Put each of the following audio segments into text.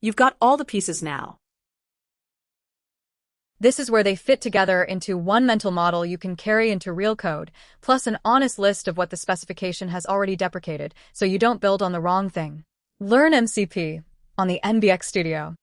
You've got all the pieces now. This is where they fit together into one mental model you can carry into real code, plus an honest list of what the specification has already deprecated, so you don't build on the wrong thing. Learn MCP on the NBX STUDIO.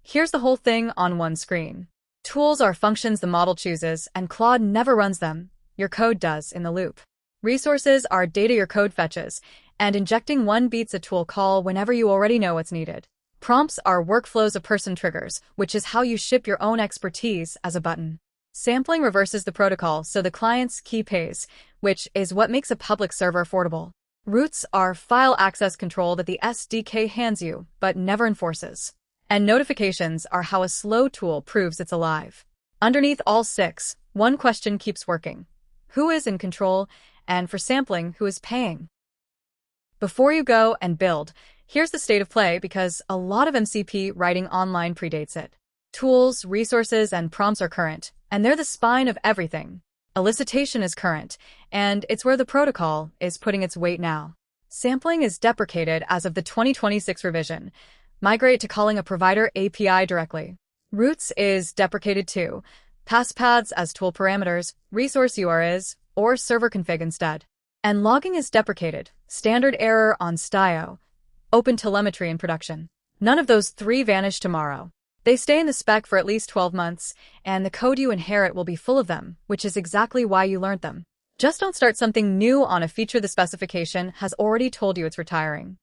Here's the whole thing on one screen. Tools are functions the model chooses, and Claude never runs them. Your code does in the loop. Resources are data your code fetches, and injecting one beats a tool call whenever you already know what's needed. Prompts are workflows a person triggers, which is how you ship your own expertise as a button. Sampling reverses the protocol so the client's key pays, which is what makes a public server affordable. Routes are file access control that the SDK hands you, but never enforces. And notifications are how a slow tool proves it's alive. Underneath all six, one question keeps working. Who is in control? And for sampling, who is paying? Before you go and build, here's the state of play because a lot of MCP writing online predates it. Tools, resources, and prompts are current, and they're the spine of everything. Elicitation is current, and it's where the protocol is putting its weight now. Sampling is deprecated as of the 2026 revision. Migrate to calling a provider API directly. Routes is deprecated too. Pass paths as tool parameters, resource URIs, or server config instead. And logging is deprecated. Standard error on STUDIO. Open telemetry in production. None of those three vanish tomorrow. They stay in the spec for at least 12 months, and the code you inherit will be full of them, which is exactly why you learned them. Just don't start something new on a feature the specification has already told you it's retiring.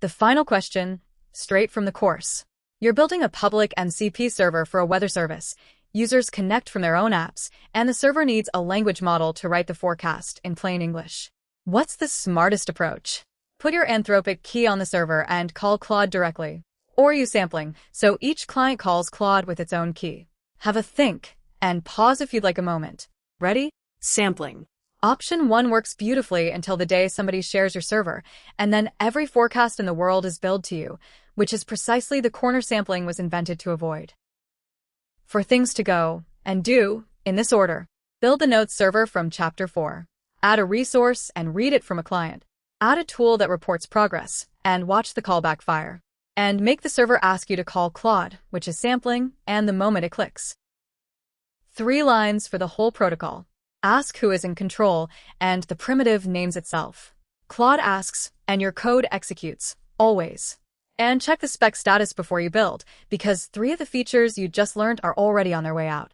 The final question, straight from the course. You're building a public MCP server for a weather service. Users connect from their own apps, and the server needs a language model to write the forecast in plain English. What's the smartest approach? Put your anthropic key on the server and call Claude directly. Or use sampling, so each client calls Claude with its own key. Have a think, and pause if you'd like a moment. Ready? Sampling. Option 1 works beautifully until the day somebody shares your server, and then every forecast in the world is billed to you, which is precisely the corner sampling was invented to avoid. For things to go and do, in this order, build the notes server from Chapter 4. Add a resource and read it from a client. Add a tool that reports progress, and watch the callback fire. And make the server ask you to call Claude, which is sampling, and the moment it clicks. 3 lines for the whole protocol. Ask who is in control, and the primitive names itself. Claude asks, and your code executes, always. And check the spec status before you build, because 3 of the features you just learned are already on their way out.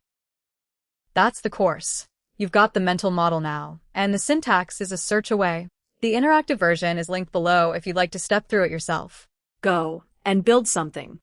That's the course. You've got the mental model now, and the syntax is a search away. The interactive version is linked below if you'd like to step through it yourself. Go and build something.